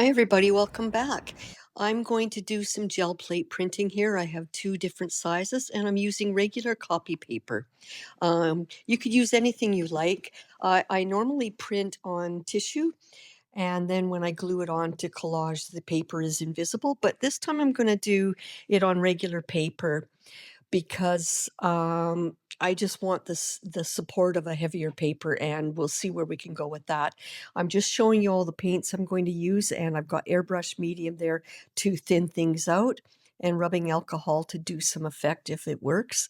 Hi, everybody. Welcome back. I'm going to do some gel plate printing here. I have two different sizes and I'm using regular copy paper. You could use anything you like. I normally print on tissue, and then when I glue it on to collage, the paper is invisible. But this time I'm going to do it on regular paper because I just want the support of a heavier paper, and we'll see where we can go with that. I'm just showing you all the paints I'm going to use, and I've got airbrush medium there to thin things out and rubbing alcohol to do some effect if it works.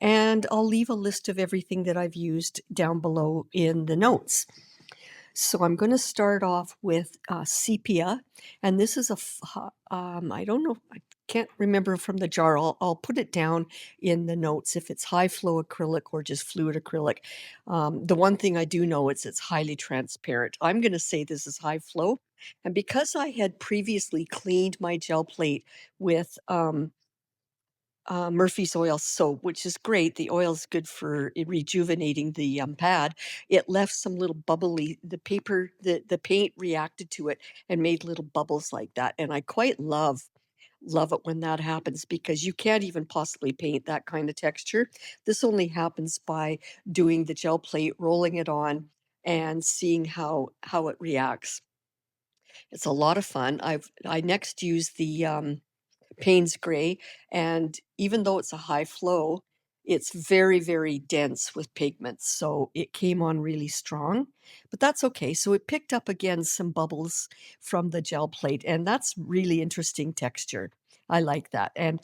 And I'll leave a list of everything that I've used down below in the notes. So I'm going to start off with sepia, and this is I don't know, I can't remember from the jar. I'll put it down in the notes if it's high flow acrylic or just fluid acrylic. The one thing I do know is it's highly transparent. I'm going to say this is high flow, and because I had previously cleaned my gel plate with Murphy's oil soap, which is great. The oil is good for rejuvenating the pad. It left some little bubbly, the paper, the paint reacted to it and made little bubbles like that. And I quite love it when that happens because you can't even possibly paint that kind of texture. This only happens by doing the gel plate, rolling it on, and seeing how it reacts. It's a lot of fun. I next use the Payne's gray, and even though it's a high flow, it's very, very dense with pigments, so it came on really strong, but that's okay. So it picked up again some bubbles from the gel plate, and that's really interesting texture. I like that, and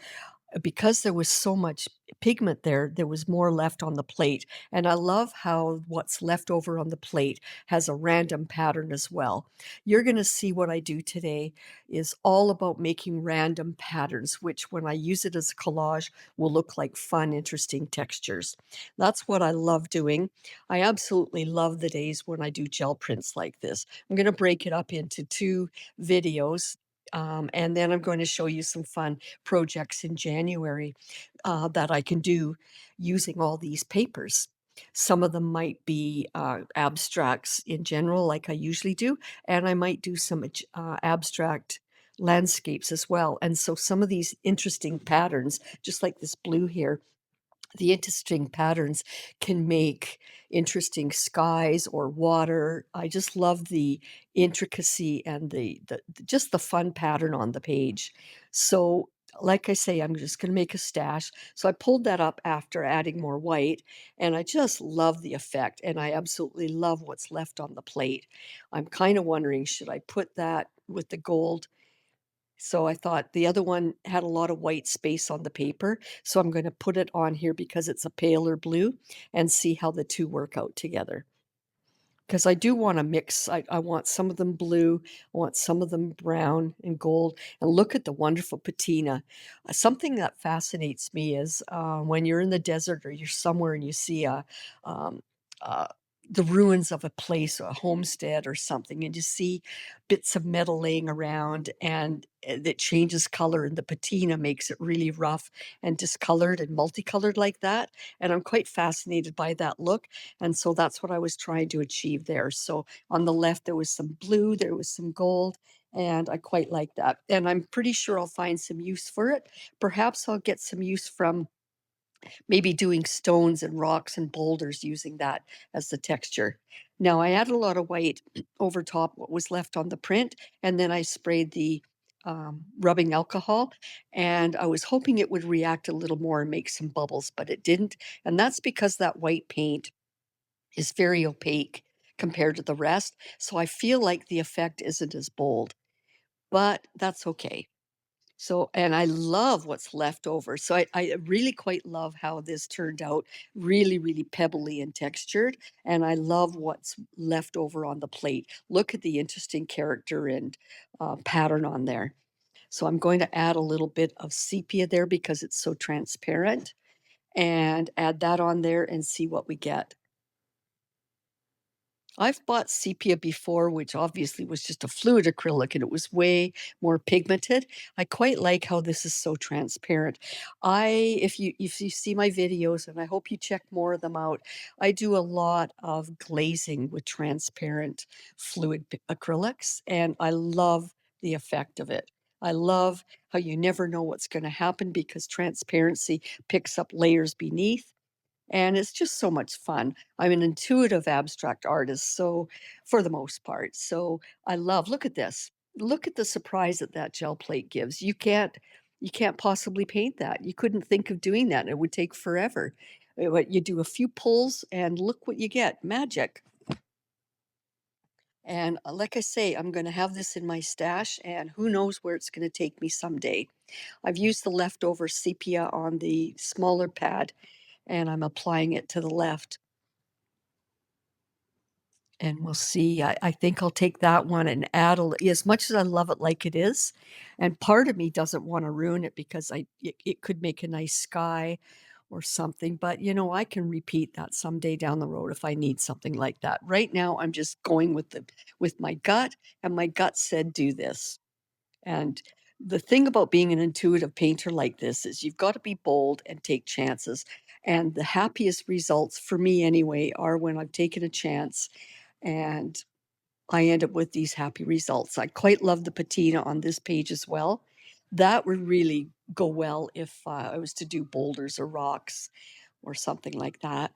because there was so much pigment there, there was more left on the plate. And I love how what's left over on the plate has a random pattern as well. You're going to see what I do today is all about making random patterns, which when I use it as a collage will look like fun, interesting textures. That's what I love doing. I absolutely love the days when I do gel prints like this. I'm going to break it up into two videos. And then I'm going to show you some fun projects in January that I can do using all these papers. Some of them might be abstracts in general, like I usually do, and I might do some abstract landscapes as well. And so some of these interesting patterns, just like this blue here, the interesting patterns can make interesting skies or water. I just love the intricacy and just the fun pattern on the page. So like I say, I'm just going to make a stash. So I pulled that up after adding more white, and I just love the effect, and I absolutely love what's left on the plate. I'm kind of wondering, should I put that with the gold? So I thought the other one had a lot of white space on the paper, so I'm gonna put it on here because it's a paler blue and see how the 2 work out together. Because I do wanna mix, I want some of them blue, I want some of them brown and gold, and look at the wonderful patina. Something that fascinates me is, when you're in the desert or you're somewhere and you see um, uh, the ruins of a place, or a homestead or something, and you see bits of metal laying around and that changes color, and the patina makes it really rough and discolored and multicolored like that, and I'm quite fascinated by that look, and so that's what I was trying to achieve there. So on the left, there was some blue, there was some gold, and I quite like that. And I'm pretty sure I'll find some use for it. Perhaps I'll get some use from maybe doing stones and rocks and boulders using that as the texture. Now I added a lot of white over top what was left on the print, and then I sprayed the rubbing alcohol, and I was hoping it would react a little more and make some bubbles, but it didn't. And that's because that white paint is very opaque compared to the rest. So I feel like the effect isn't as bold, but that's okay. So, and I love what's left over. So I really quite love how this turned out, really, really pebbly and textured. And I love what's left over on the plate. Look at the interesting character and pattern on there. So I'm going to add a little bit of sepia there because it's so transparent, and add that on there and see what we get. I've bought sepia before, which obviously was just a fluid acrylic, and it was way more pigmented. I quite like how this is so transparent. If you see my videos, and I hope you check more of them out, I do a lot of glazing with transparent fluid acrylics, and I love the effect of it. I love how you never know what's going to happen because transparency picks up layers beneath. And it's just so much fun. I'm an intuitive abstract artist, so for the most part. So I love, look at this. Look at the surprise that that gel plate gives. You can't possibly paint that. You couldn't think of doing that. It would take forever. What you do a few pulls and look what you get. Magic. And like I say, I'm going to have this in my stash, and who knows where it's going to take me someday. I've used the leftover sepia on the smaller pad, and I'm applying it to the left. And we'll see. I think I'll take that one and add as much as I love it like it is. And part of me doesn't want to ruin it because it could make a nice sky or something. But I can repeat that someday down the road if I need something like that. Right now, I'm just going with my gut, and my gut said do this. And the thing about being an intuitive painter like this is you've got to be bold and take chances. And the happiest results for me anyway are when I've taken a chance and I end up with these happy results. I quite love the patina on this page as well. That would really go well if I was to do boulders or rocks or something like that.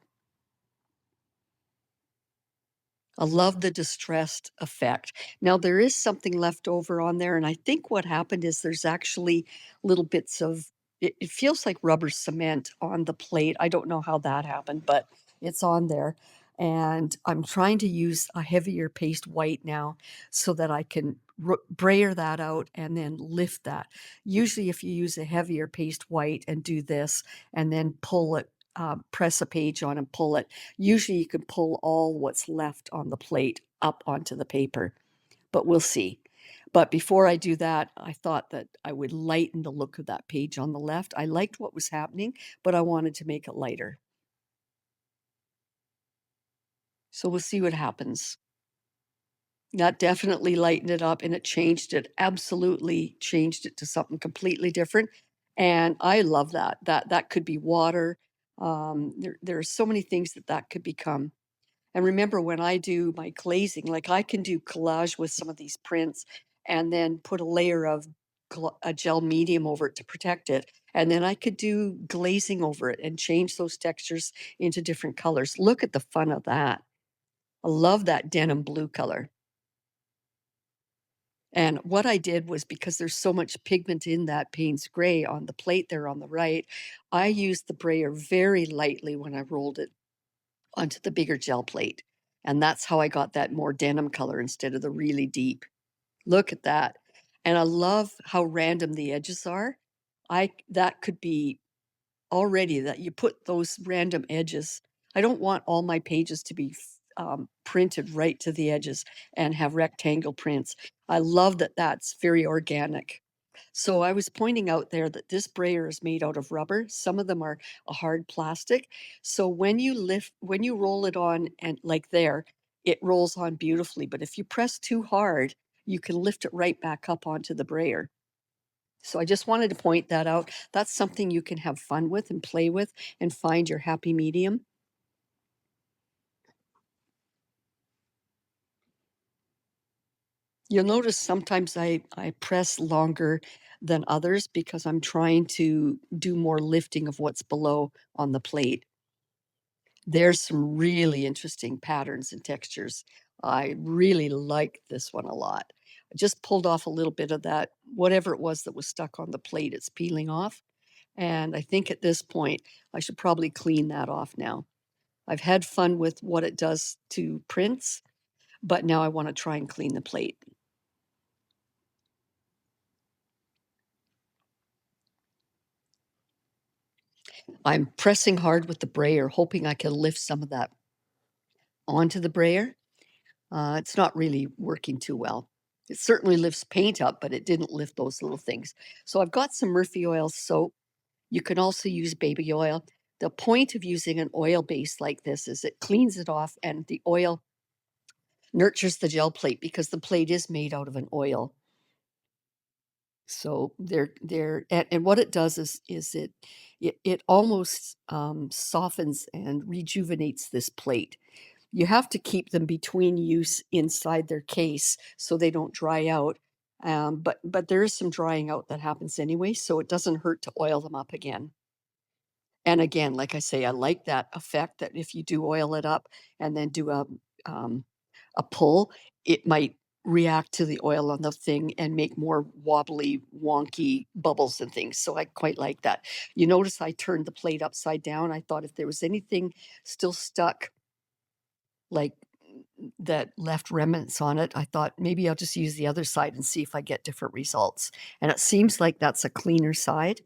I love the distressed effect. Now, there is something left over on there, and I think what happened is there's actually little bits of it feels like rubber cement on the plate. I don't know how that happened, but it's on there. And I'm trying to use a heavier paste white now so that I can brayer that out and then lift that. Usually, if you use a heavier paste white and do this and then pull it, press a page on and pull it, usually you can pull all what's left on the plate up onto the paper, but we'll see. But before I do that, I thought that I would lighten the look of that page on the left. I liked what was happening, but I wanted to make it lighter. So we'll see what happens. That definitely lightened it up, and it changed it, absolutely changed it to something completely different. And I love that. That could be water. There are so many things that could become. And remember, when I do my glazing, like I can do collage with some of these prints and then put a layer of a gel medium over it to protect it. And then I could do glazing over it and change those textures into different colors. Look at the fun of that. I love that denim blue color. And what I did was, because there's so much pigment in that Payne's gray on the plate there on the right, I used the brayer very lightly when I rolled it onto the bigger gel plate. And that's how I got that more denim color instead of the really deep. Look at that. And I love how random the edges are. That could be already that you put those random edges. I don't want all my pages to be printed right to the edges and have rectangle prints. I love that that's very organic. So I was pointing out there that this brayer is made out of rubber. Some of them are a hard plastic. So when you roll it on and like there, it rolls on beautifully. But if you press too hard, you can lift it right back up onto the brayer. So I just wanted to point that out. That's something you can have fun with and play with and find your happy medium. You'll notice sometimes I press longer than others because I'm trying to do more lifting of what's below on the plate. There's some really interesting patterns and textures. I really like this one a lot. I just pulled off a little bit of that, whatever it was that was stuck on the plate, it's peeling off. And I think at this point, I should probably clean that off now. I've had fun with what it does to prints, but now I want to try and clean the plate. I'm pressing hard with the brayer, hoping I can lift some of that onto the brayer. It's not really working too well. It certainly lifts paint up, but it didn't lift those little things. So I've got some Murphy oil soap. You can also use baby oil. The point of using an oil base like this is it cleans it off, and the oil nurtures the gel plate because the plate is made out of an oil. So and what it does is it almost softens and rejuvenates this plate. You have to keep them between use inside their case so they don't dry out. But there is some drying out that happens anyway, so it doesn't hurt to oil them up again. And again, like I say, I like that effect that if you do oil it up and then do um, a pull, it might react to the oil on the thing and make more wobbly, wonky bubbles and things. So I quite like that. You notice I turned the plate upside down. I thought if there was anything still stuck, like that left remnants on it, I thought maybe I'll just use the other side and see if I get different results. And it seems like that's a cleaner side.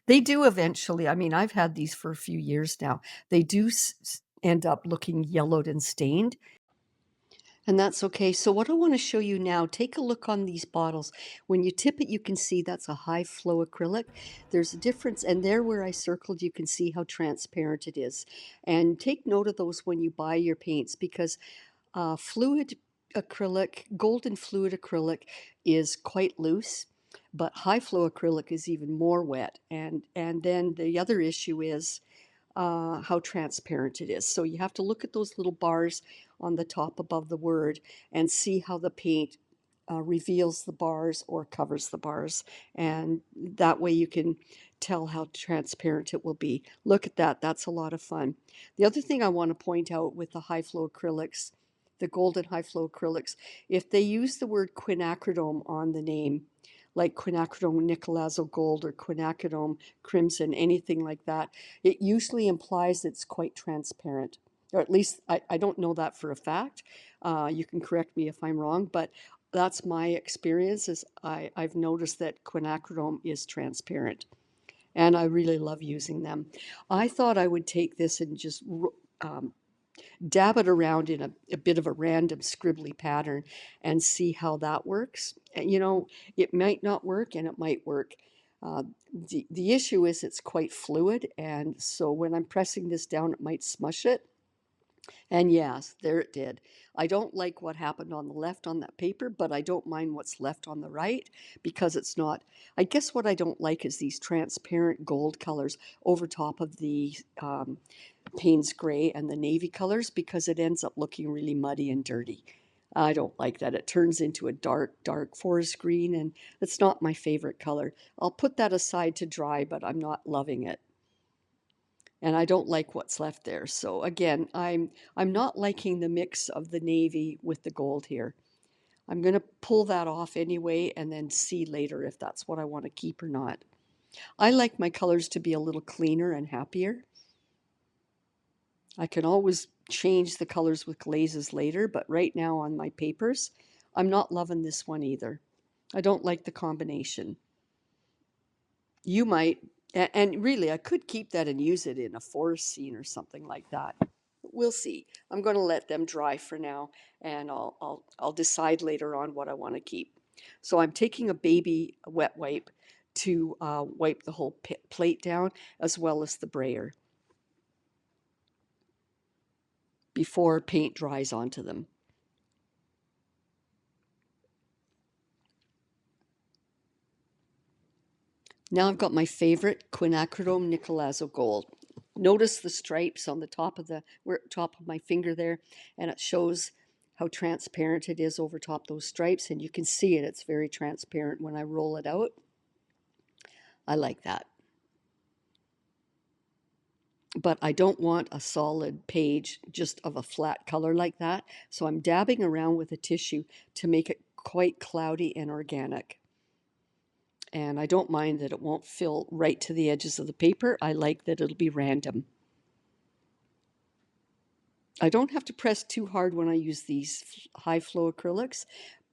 They do eventually. I mean, I've had these for a few years now. They do end up looking yellowed and stained. And that's okay. So what I want to show you now, take a look on these bottles. When you tip it, you can see that's a high flow acrylic. There's a difference. And there where I circled, you can see how transparent it is. And take note of those when you buy your paints, because fluid acrylic, golden fluid acrylic is quite loose, but high flow acrylic is even more wet. And then the other issue is how transparent it is. So you have to look at those little bars on the top above the word and see how the paint reveals the bars or covers the bars. And that way you can tell how transparent it will be. Look at that. That's a lot of fun. The other thing I want to point out with the high flow acrylics, the golden high flow acrylics, if they use the word quinacridone on the name, like quinacridone nickelazzo gold or quinacridone crimson, anything like that, it usually implies it's quite transparent. Or at least I don't know that for a fact. You can correct me if I'm wrong, but that's my experience. Is I've noticed that quinacridone is transparent, and I really love using them. I thought I would take this and just um, dab it around in a bit of a random scribbly pattern and see how that works. And, it might not work and it might work. Uh, the issue is it's quite fluid, and so when I'm pressing this down, it might smush it. And yes, there it did. I don't like what happened on the left on that paper, but I don't mind what's left on the right because it's not. I guess what I don't like is these transparent gold colors over top of the Payne's gray and the navy colors, because it ends up looking really muddy and dirty. I don't like that. It turns into a dark, dark forest green, and it's not my favorite color. I'll put that aside to dry, but I'm not loving it. And I don't like what's left there. So again, I'm not liking the mix of the navy with the gold here. I'm going to pull that off anyway and then see later if that's what I want to keep or not. I like my colors to be a little cleaner and happier. I can always change the colors with glazes later, but right now on my papers, I'm not loving this one either. I don't like the combination. You might, and really, I could keep that and use it in a forest scene or something like that. We'll see. I'm going to let them dry for now, and I'll decide later on what I want to keep. So I'm taking a baby wet wipe to wipe the whole plate down, as well as the brayer, before paint dries onto them. Now I've got my favorite quinacridone nickelazzo gold. Notice the stripes on the top of my finger there, and it shows how transparent it is over top those stripes, and you can see it. It's very transparent when I roll it out. I like that. But I don't want a solid page just of a flat color like that, so I'm dabbing around with a tissue to make it quite cloudy and organic. And I don't mind that it won't fill right to the edges of the paper. I like that it'll be random. I don't have to press too hard when I use these high flow acrylics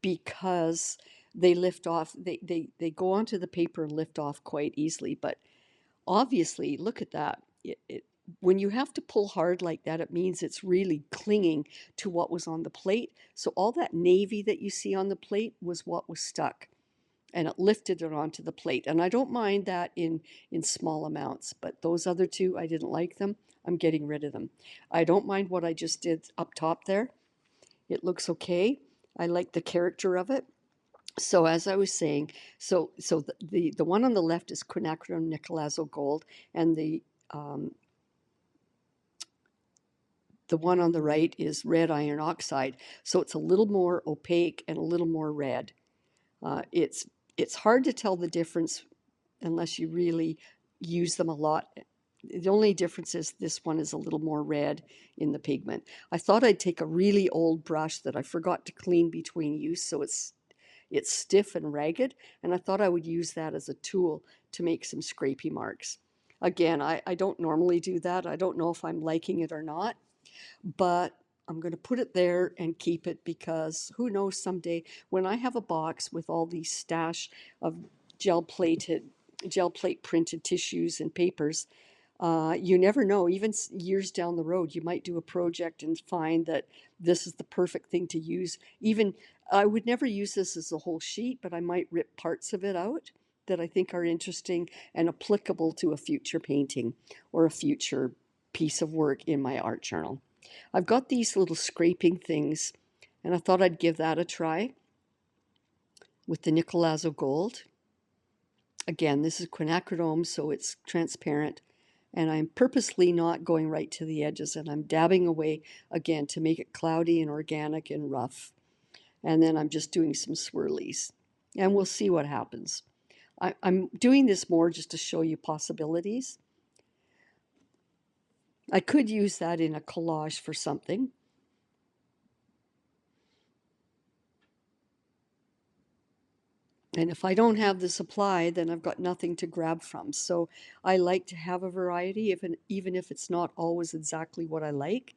because they lift off, they go onto the paper and lift off quite easily. But obviously, look at that. When you have to pull hard like that, it means it's really clinging to what was on the plate. So all that navy that you see on the plate was what was stuck, and it lifted it onto the plate. And I don't mind that in small amounts, but those other two, I didn't like them. I'm getting rid of them. I don't mind what I just did up top there. It looks okay. I like the character of it. So as I was saying, so the one on the left is quinacridone nickelazzo gold, and the one on the right is red iron oxide. So it's a little more opaque and a little more red. It's hard to tell the difference unless you really use them a lot. The only difference is this one is a little more red in the pigment. I thought I'd take a really old brush that I forgot to clean between use, so it's stiff and ragged, and I thought I would use that as a tool to make some scrapey marks. Again, I don't normally do that. I don't know if I'm liking it or not, but I'm going to put it there and keep it because who knows someday when I have a box with all these stash of gel plated, gel plate printed tissues and papers, you never know. Even years down the road, you might do a project and find that this is the perfect thing to use. Even I would never use this as a whole sheet, but I might rip parts of it out that I think are interesting and applicable to a future painting or a future piece of work in my art journal. I've got these little scraping things, and I thought I'd give that a try with the Nicolazo Gold. Again, this is quinacridone, so it's transparent, and I'm purposely not going right to the edges, and I'm dabbing away again to make it cloudy and organic and rough. And then I'm just doing some swirlies, and we'll see what happens. I'm doing this more just to show you possibilities. I could use that in a collage for something. And if I don't have the supply, then I've got nothing to grab from. So I like to have a variety, even if it's not always exactly what I like.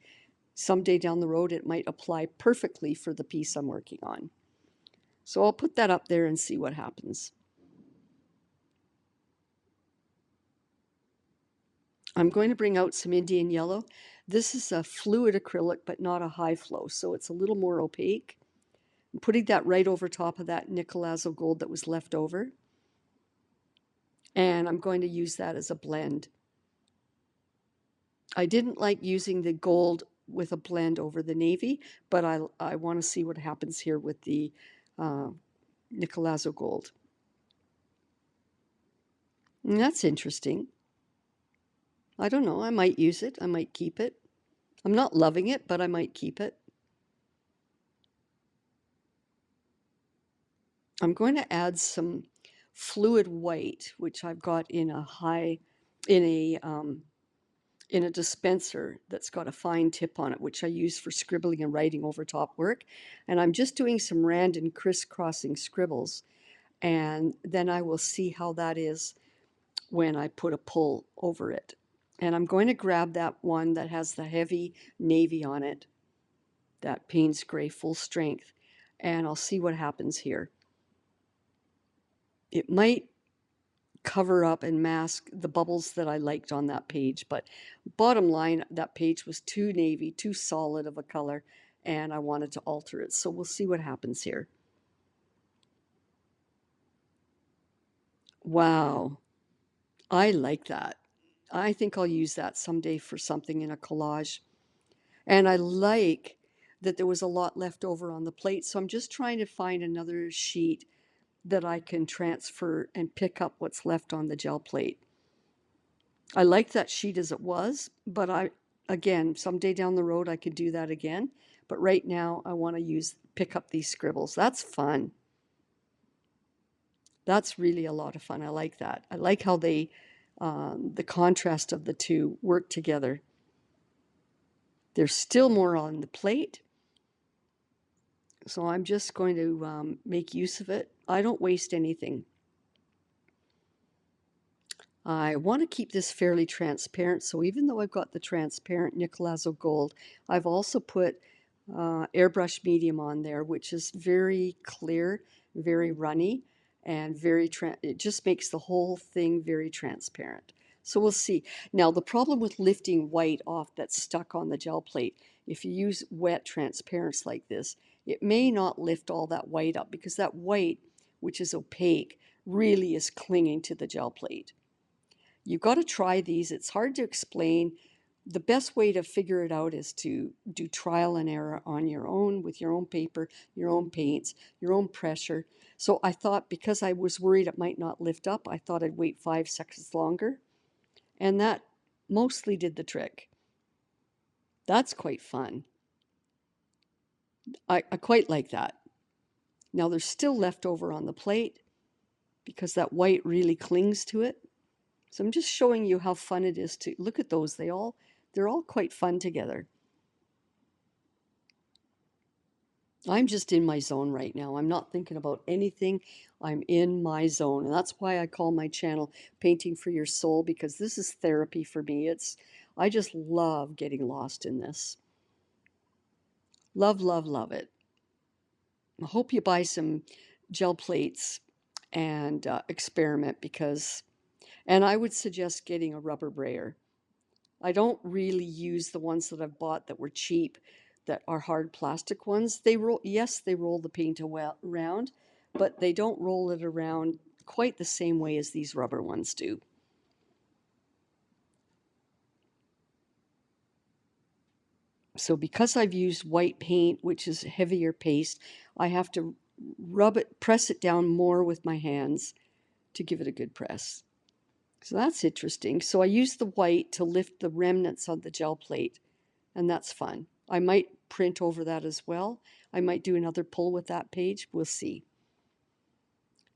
Someday down the road, it might apply perfectly for the piece I'm working on. So I'll put that up there and see what happens. I'm going to bring out some Indian yellow. This is a fluid acrylic, but not a high flow, so it's a little more opaque. I'm putting that right over top of that Nicolazo gold that was left over. And I'm going to use that as a blend. I didn't like using the gold with a blend over the navy, but I want to see what happens here with the Nicolazo gold. And that's interesting. I don't know. I might use it. I might keep it. I'm not loving it, but I might keep it. I'm going to add some fluid white, which I've got in in a dispenser that's got a fine tip on it, which I use for scribbling and writing over top work. And I'm just doing some random crisscrossing scribbles. And then I will see how that is when I put a pull over it. And I'm going to grab that one that has the heavy navy on it, that Payne's Gray Full Strength, and I'll see what happens here. It might cover up and mask the bubbles that I liked on that page, but bottom line, that page was too navy, too solid of a color, and I wanted to alter it. So we'll see what happens here. Wow, I like that. I think I'll use that someday for something in a collage. And I like that there was a lot left over on the plate, so I'm just trying to find another sheet that I can transfer and pick up what's left on the gel plate. I like that sheet as it was, but again, someday down the road I could do that again. But right now I want to pick up these scribbles. That's fun. That's really a lot of fun. I like that. I like how the contrast of the two work together. There's still more on the plate, so I'm just going to make use of it. I don't waste anything. I want to keep this fairly transparent, so even though I've got the transparent Nicolazo gold, I've also put airbrush medium on there, which is very clear, very runny, and it just makes the whole thing very transparent. So we'll see. Now, the problem with lifting white off that's stuck on the gel plate, if you use wet transparents like this, it may not lift all that white up because that white, which is opaque, really is clinging to the gel plate. You've got to try these. It's hard to explain. The best way to figure it out is to do trial and error on your own with your own paper, your own paints, your own pressure. So I thought because I was worried it might not lift up, I thought I'd wait 5 seconds longer. And that mostly did the trick. That's quite fun. I quite like that. Now there's still leftover on the plate because that white really clings to it. So I'm just showing you how fun it is to look at those. They're all quite fun together. I'm just in my zone right now. I'm not thinking about anything. I'm in my zone. And that's why I call my channel Painting for Your Soul, because this is therapy for me. I just love getting lost in this. Love, love, love it. I hope you buy some gel plates and experiment and I would suggest getting a rubber brayer. I don't really use the ones that I've bought that were cheap, that are hard plastic ones. Yes, they roll the paint around, but they don't roll it around quite the same way as these rubber ones do. So because I've used white paint, which is heavier paste, I have to press it down more with my hands to give it a good press. So that's interesting. So I use the white to lift the remnants on the gel plate, and that's fun. I might print over that as well. I might do another pull with that page. We'll see.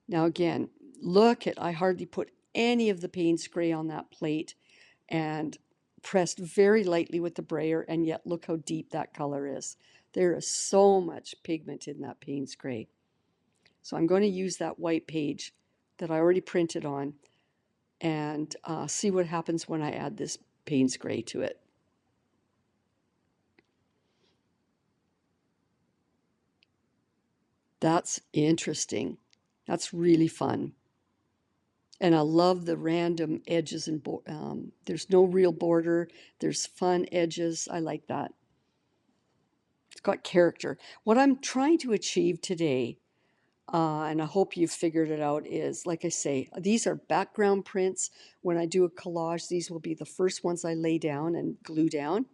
Now again, I hardly put any of the Payne's gray on that plate and pressed very lightly with the brayer, and yet look how deep that color is. There is so much pigment in that Payne's gray. So I'm going to use that white page that I already printed on and see what happens when I add this Payne's gray to it. That's interesting. That's really fun. And I love the random edges and there's no real border. There's fun edges. I like that. It's got character. What I'm trying to achieve today, and I hope you've figured it out, is, like I say, these are background prints. When I do a collage, these will be the first ones I lay down and glue down,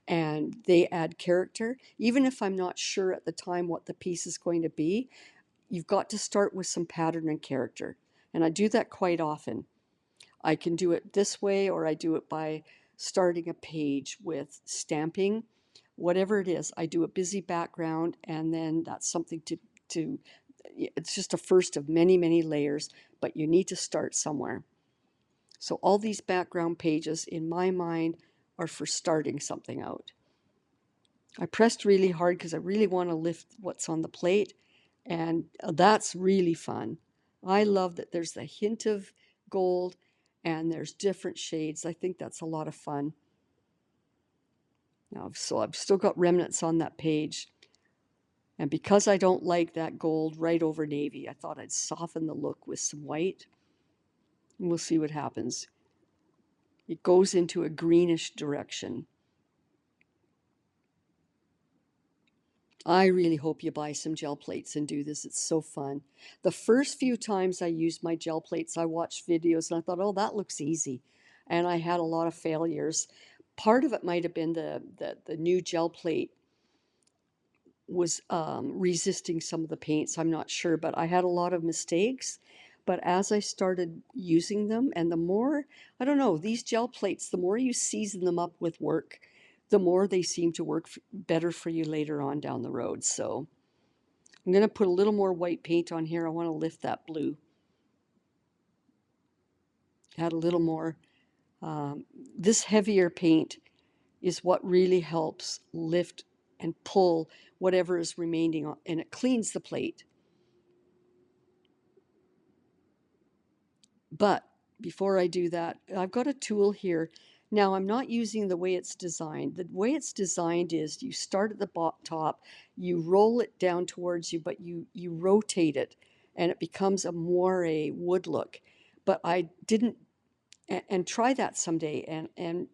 and they add character. Even if I'm not sure at the time what the piece is going to be, you've got to start with some pattern and character. And I do that quite often. I can do it this way, or I do it by starting a page with stamping. Whatever it is, I do a busy background, and then that's something to it's just a first of many, many layers, but you need to start somewhere. So all these background pages, in my mind, are for starting something out. I pressed really hard because I really want to lift what's on the plate, and that's really fun. I love that there's a hint of gold and there's different shades. I think that's a lot of fun. Now, so I've still got remnants on that page, and because I don't like that gold right over navy, I thought I'd soften the look with some white, and we'll see what happens. It goes into a greenish direction. I really hope you buy some gel plates and do this. It's so fun. The first few times I used my gel plates, I watched videos and I thought, oh, that looks easy. And I had a lot of failures. Part of it might have been the new gel plate was resisting some of the paints. I'm not sure, but I had a lot of mistakes. But as I started using them, and the more, I don't know, these gel plates, the more you season them up with work, the more they seem to work better for you later on down the road. So I'm going to put a little more white paint on here. I want to lift that blue. Add a little more. This heavier paint is what really helps lift and pull whatever is remaining on, and it cleans the plate. But before I do that, I've got a tool here. Now, I'm not using the way it's designed. The way it's designed is you start at the top, you roll it down towards you, but you rotate it, and it becomes a moire wood look. But I didn't, and try that someday, and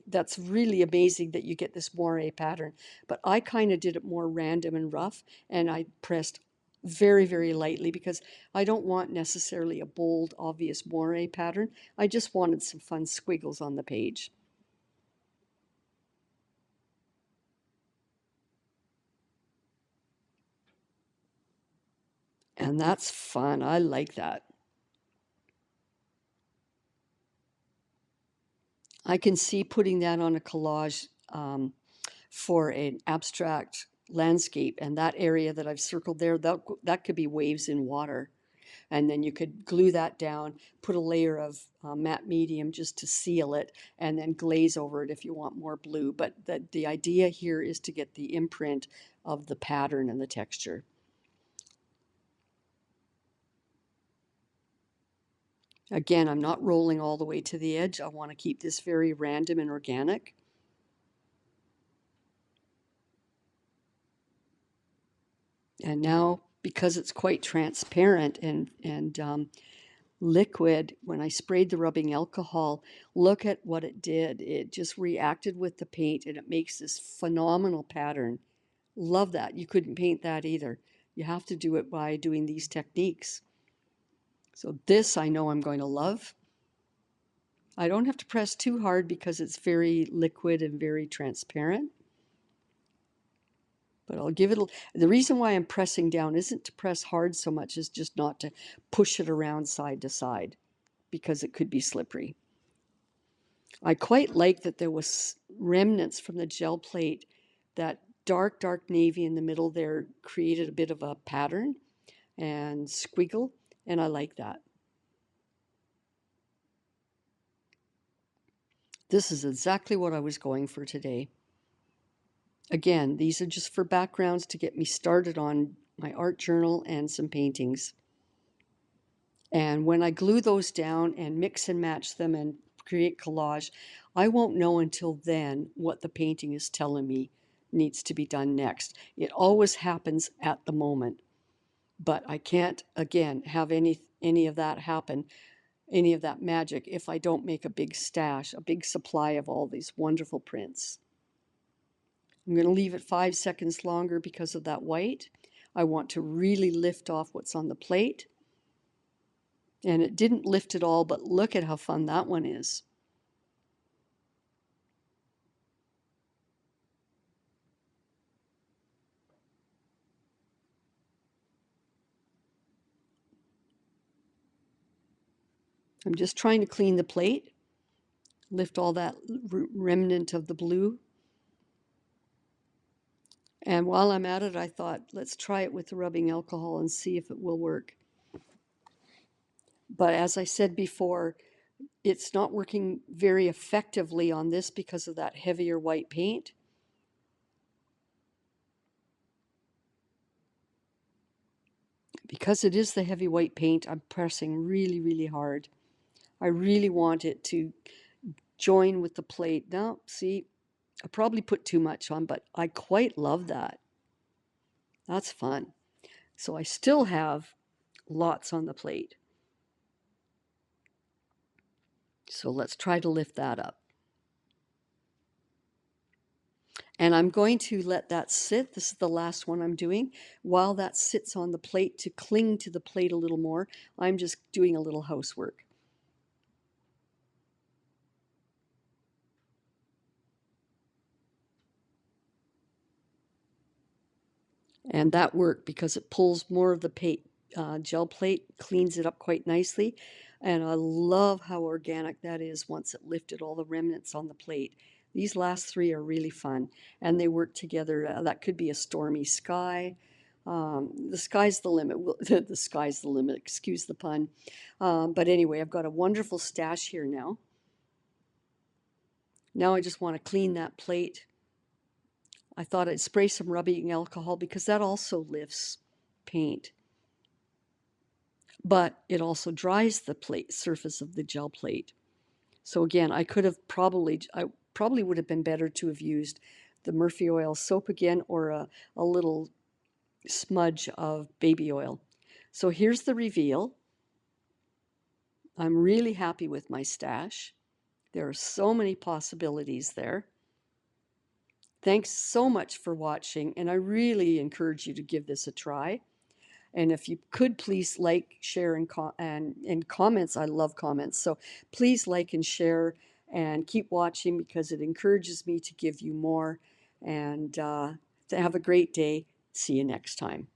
that's really amazing that you get this moire pattern. But I kind of did it more random and rough, and I pressed very, very lightly because I don't want necessarily a bold, obvious moire pattern. I just wanted some fun squiggles on the page. And that's fun. I like that. I can see putting that on a collage for an abstract landscape, and that area that I've circled there, that could be waves in water. And then you could glue that down, put a layer of matte medium just to seal it, and then glaze over it if you want more blue. But the idea here is to get the imprint of the pattern and the texture. Again, I'm not rolling all the way to the edge. I want to keep this very random and organic. And now, because it's quite transparent and liquid, when I sprayed the rubbing alcohol, look at what it did. It just reacted with the paint and it makes this phenomenal pattern. Love that. You couldn't paint that either. You have to do it by doing these techniques. So this I know I'm going to love. I don't have to press too hard because it's very liquid and very transparent. But I'll give it the reason why I'm pressing down isn't to press hard so much as just not to push it around side to side because it could be slippery. I quite like that there was remnants from the gel plate. That dark navy in the middle there created a bit of a pattern and squiggle, and I like that. This is exactly what I was going for today. Again, these are just for backgrounds to get me started on my art journal and some paintings. And when I glue those down and mix and match them and create collage, I won't know until then what the painting is telling me needs to be done next. It always happens at the moment, but I can't, again, have any of that happen, any of that magic, if I don't make a big stash, a big supply of all these wonderful prints. I'm going to leave it 5 seconds longer because of that white. I want to really lift off what's on the plate. And it didn't lift at all, but look at how fun that one is. I'm just trying to clean the plate, lift all that remnant of the blue. And while I'm at it, I thought, let's try it with the rubbing alcohol and see if it will work. But as I said before, it's not working very effectively on this because of that heavier white paint. Because it is the heavy white paint, I'm pressing really, really hard. I really want it to join with the plate. Now, see, I probably put too much on, but I quite love that. That's fun. So I still have lots on the plate. So let's try to lift that up. And I'm going to let that sit. This is the last one I'm doing. While that sits on the plate, to cling to the plate a little more, I'm just doing a little housework. And that worked because it pulls more of the gel plate, cleans it up quite nicely. And I love how organic that is once it lifted all the remnants on the plate. These last three are really fun, and they work together. That could be a stormy sky. The sky's the limit. The sky's the limit, excuse the pun. But anyway, I've got a wonderful stash here now. Now I just want to clean that plate. I thought I'd spray some rubbing alcohol because that also lifts paint. But it also dries the plate surface of the gel plate. So again, I probably would have been better to have used the Murphy oil soap again, or a little smudge of baby oil. So here's the reveal. I'm really happy with my stash. There are so many possibilities there. Thanks so much for watching, and I really encourage you to give this a try. And if you could please like, share, and comments. I love comments. So please like and share and keep watching because it encourages me to give you more. And have a great day. See you next time.